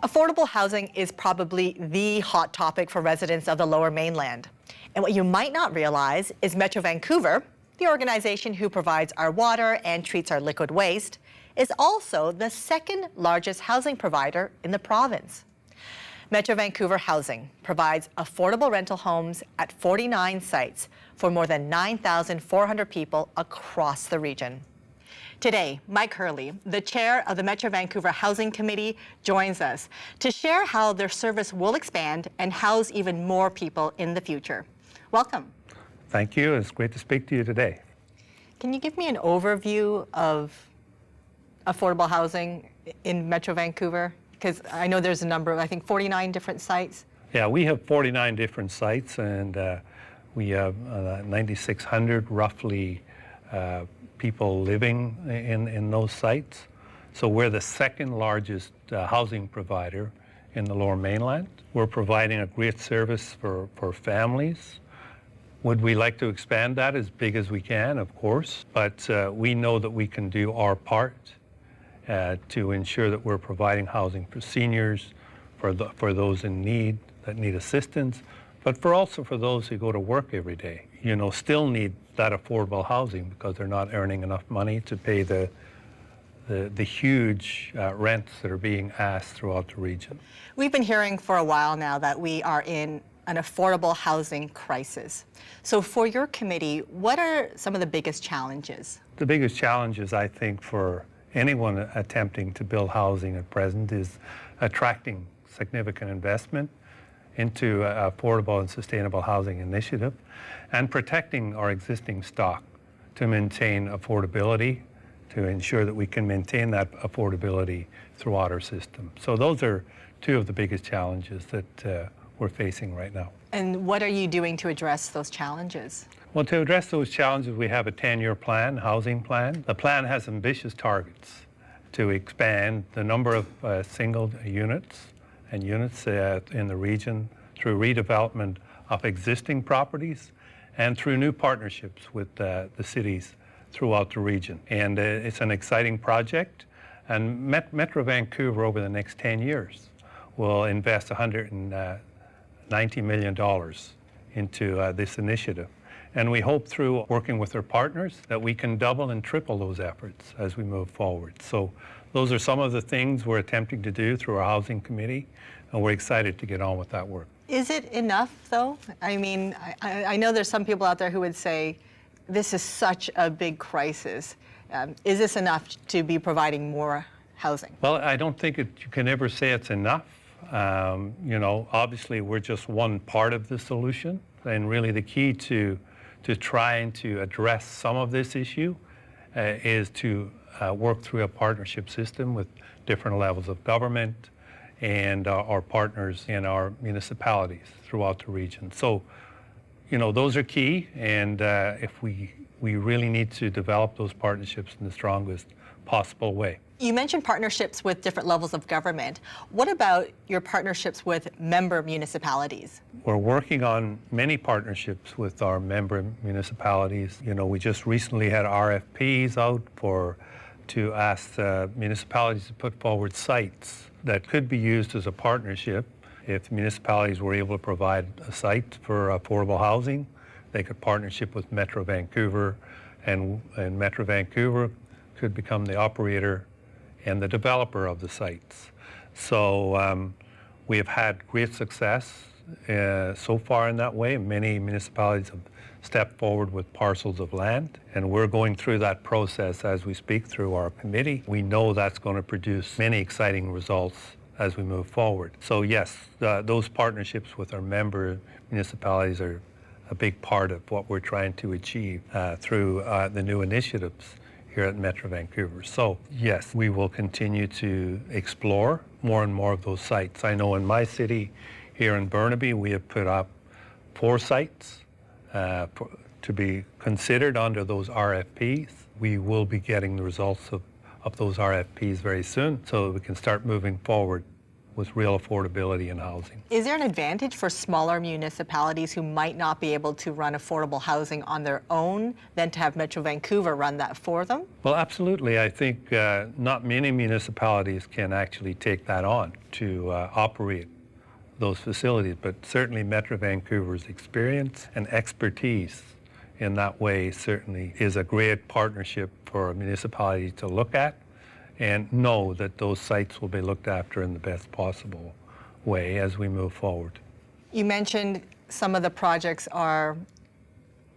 Affordable housing is probably the hot topic for residents of the Lower Mainland. And what you might not realize is Metro Vancouver, the organization who provides our water and treats our liquid waste, is also the second largest housing provider in the province. Metro Vancouver Housing provides affordable rental homes at 49 sites for more than 9,400 people across the region. Today, Mike Hurley, the chair of the Metro Vancouver Housing Committee, joins us to share how their service will expand and house even more people in the future. Welcome. Thank you. It's great to speak to you today. Can you give me an overview of affordable housing in Metro Vancouver? Because I know there's a number of, I think, 49 different sites. Yeah, we have 49 different sites, and we have 9,600 roughly people living in those sites. So we're the second largest housing provider in the Lower Mainland. We're providing a great service for families. Would we like to expand that as big as we can? Of course, but we know that we can do our part to ensure that we're providing housing for seniors, for those in need that need assistance, but also for those who go to work every day, still need that affordable housing because they're not earning enough money to pay the huge rents that are being asked throughout the region. We've been hearing for a while now that we are in an affordable housing crisis. So for your committee, what are some of the biggest challenges? The biggest challenges, I think, for anyone attempting to build housing at present is attracting significant investment into affordable and sustainable housing initiative and protecting our existing stock to maintain affordability, to ensure that we can maintain that affordability throughout our system. So those are two of the biggest challenges that we're facing right now. And what are you doing to address those challenges? Well, to address those challenges, we have a 10-year plan, housing plan. The plan has ambitious targets to expand the number of single units in the region through redevelopment of existing properties and through new partnerships with the cities throughout the region. And it's an exciting project. And Metro Vancouver over the next 10 years will invest $190 million into this initiative. And we hope through working with our partners that we can double and triple those efforts as we move forward. So those are some of the things we're attempting to do through our housing committee, and we're excited to get on with that work. Is it enough, though? I mean, I know there's some people out there who would say, this is such a big crisis. Is this enough to be providing more housing? Well, I don't think you can ever say it's enough. Obviously, we're just one part of the solution, and really the key to trying to address some of this issue is to work through a partnership system with different levels of government and our partners in our municipalities throughout the region. So, those are key, and if we really need to develop those partnerships in the strongest possible way. You mentioned partnerships with different levels of government. What about your partnerships with member municipalities? We're working on many partnerships with our member municipalities. We just recently had RFPs out to ask municipalities to put forward sites that could be used as a partnership. If municipalities were able to provide a site for affordable housing, they could partnership with Metro Vancouver, and Metro Vancouver could become the operator and the developer of the sites. So we have had great success so far in that way. Many municipalities have stepped forward with parcels of land, and we're going through that process as we speak through our committee. We know that's going to produce many exciting results as we move forward. So yes, those partnerships with our member municipalities are a big part of what we're trying to achieve through the new initiatives here at Metro Vancouver. So yes, we will continue to explore more and more of those sites. I know in my city here in Burnaby, we have put up 4 sites to be considered under those RFPs. We will be getting the results of those RFPs very soon so that we can start moving forward with real affordability in housing. Is there an advantage for smaller municipalities who might not be able to run affordable housing on their own than to have Metro Vancouver run that for them? Well, absolutely. I think not many municipalities can actually take that on to operate those facilities, but certainly Metro Vancouver's experience and expertise in that way certainly is a great partnership for a municipality to look at and know that those sites will be looked after in the best possible way as we move forward. You mentioned some of the projects are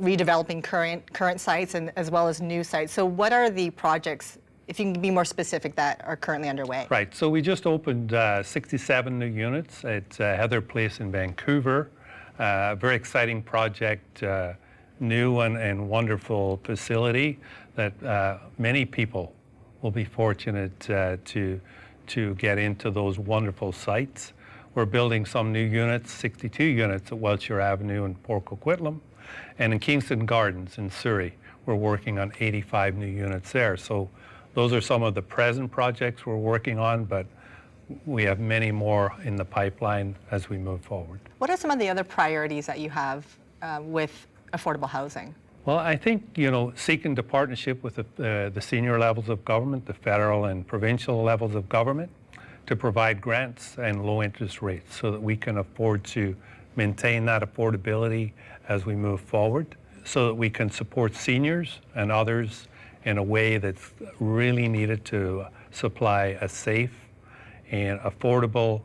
redeveloping current sites and as well as new sites. So what are the projects, if you can be more specific, that are currently underway? Right, so we just opened 67 new units at Heather Place in Vancouver. A very exciting project, new and wonderful facility that many people will be fortunate to get into those wonderful sites. We're building some new units, 62 units at Welshire Avenue in Port Coquitlam, and in Kingston Gardens in Surrey, we're working on 85 new units there. So those are some of the present projects we're working on, but we have many more in the pipeline as we move forward. What are some of the other priorities that you have with affordable housing? Well, I think, seeking the partnership with the senior levels of government, the federal and provincial levels of government, to provide grants and low interest rates so that we can afford to maintain that affordability as we move forward, so that we can support seniors and others in a way that's really needed to supply a safe and affordable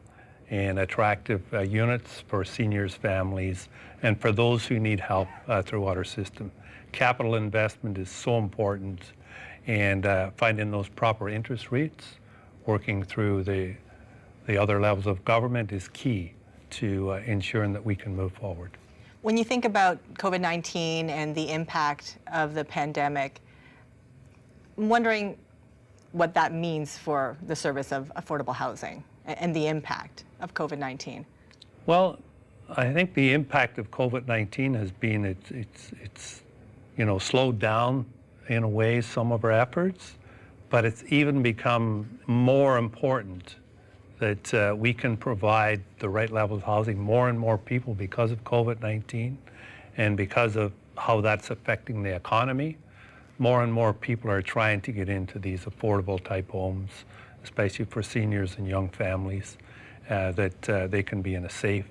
and attractive units for seniors' families and for those who need help throughout our system. Capital investment is so important, and finding those proper interest rates, working through the other levels of government is key to ensuring that we can move forward. When you think about COVID-19 and the impact of the pandemic, I'm wondering what that means for the service of affordable housing and the impact of COVID-19. Well, I think the impact of COVID-19 has been it's slowed down in a way some of our efforts, but it's even become more important that we can provide the right level of housing. More and more people, because of COVID-19 and because of how that's affecting the economy, more and more people are trying to get into these affordable type homes, especially for seniors and young families, that they can be in a safe,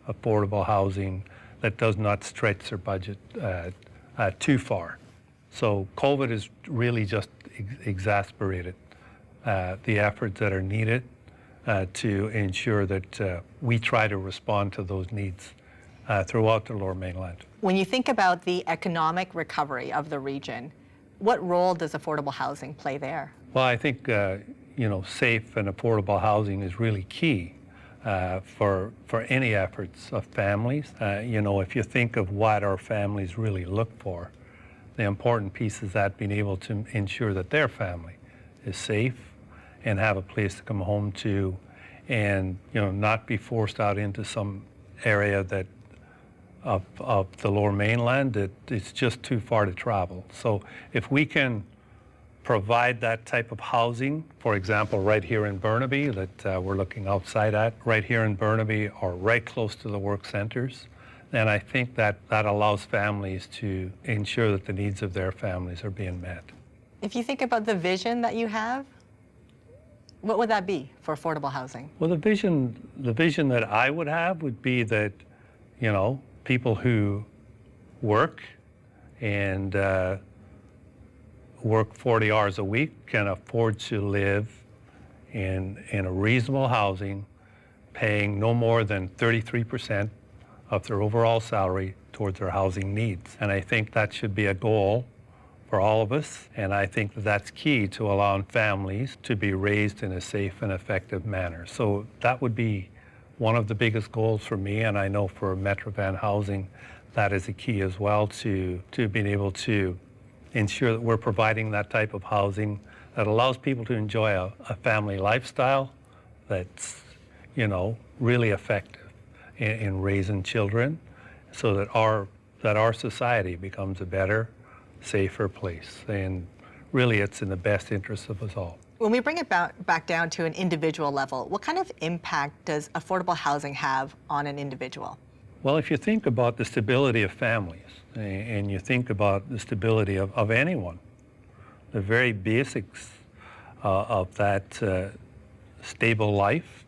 affordable housing that does not stretch their budget too far. So COVID has really just exacerbated the efforts that are needed to ensure that we try to respond to those needs throughout the Lower Mainland. When you think about the economic recovery of the region, what role does affordable housing play there? Well, I think safe and affordable housing is really key for any efforts of families. If you think of what our families really look for, the important piece is that being able to ensure that their family is safe and have a place to come home to, and not be forced out into some area that of the Lower Mainland that it's just too far to travel. So if we can provide that type of housing, for example, right here in Burnaby that we're looking outside at, right here in Burnaby or right close to the work centers, then I think that allows families to ensure that the needs of their families are being met. If you think about the vision that you have, what would that be for affordable housing? Well, the vision that I would have would be that, people who work and work 40 hours a week can afford to live in a reasonable housing, paying no more than 33% of their overall salary towards their housing needs. And I think that should be a goal for all of us, and I think that's key to allowing families to be raised in a safe and effective manner. So that would be one of the biggest goals for me, and I know for Metro Van Housing that is a key as well, to being able to ensure that we're providing that type of housing that allows people to enjoy a family lifestyle that's really effective in raising children, so that our society becomes a better, safer place. And really it's in the best interest of us all. When we bring it back down to an individual level, what kind of impact does affordable housing have on an individual? Well, if you think about the stability of families and you think about the stability of anyone, the very basics of that stable life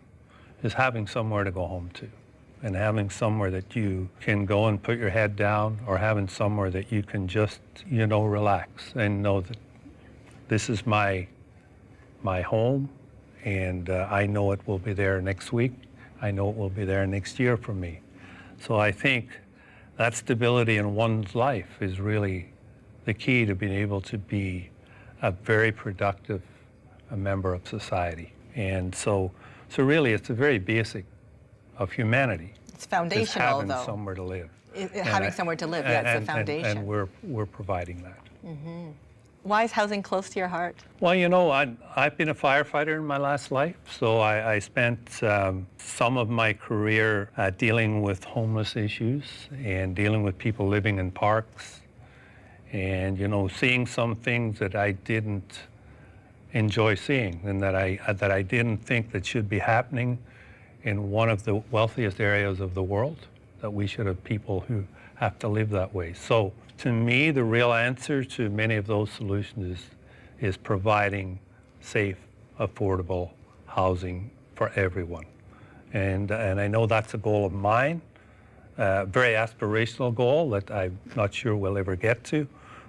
is having somewhere to go home to, and having somewhere that you can go and put your head down, or having somewhere that you can just, relax and know that this is my home, and I know it will be there next week. I know it will be there next year for me. So I think that stability in one's life is really the key to being able to be a very productive member of society. And so really it's the very basic of humanity. It's foundational, having though. somewhere to live. Having somewhere to live, yeah, it's the foundation. And we're providing that. Mm-hmm. Why is housing close to your heart? Well, I've been a firefighter in my last life, so I spent some of my career dealing with homeless issues and dealing with people living in parks, and seeing some things that I didn't enjoy seeing, and that I didn't think that should be happening in one of the wealthiest areas of the world, that we should have people who have to live that way. So to me, the real answer to many of those solutions is providing safe, affordable housing for everyone. And I know that's a goal of mine, a very aspirational goal that I'm not sure we'll ever get to,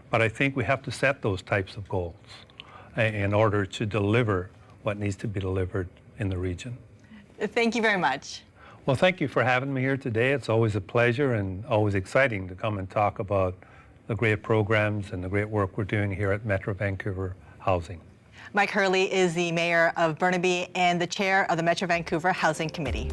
but I think we have to set those types of goals in order to deliver what needs to be delivered in the region. Thank you very much. Well, thank you for having me here today. It's always a pleasure and always exciting to come and talk about the great programs and the great work we're doing here at Metro Vancouver Housing. Mike Hurley is the Mayor of Burnaby and the Chair of the Metro Vancouver Housing Committee.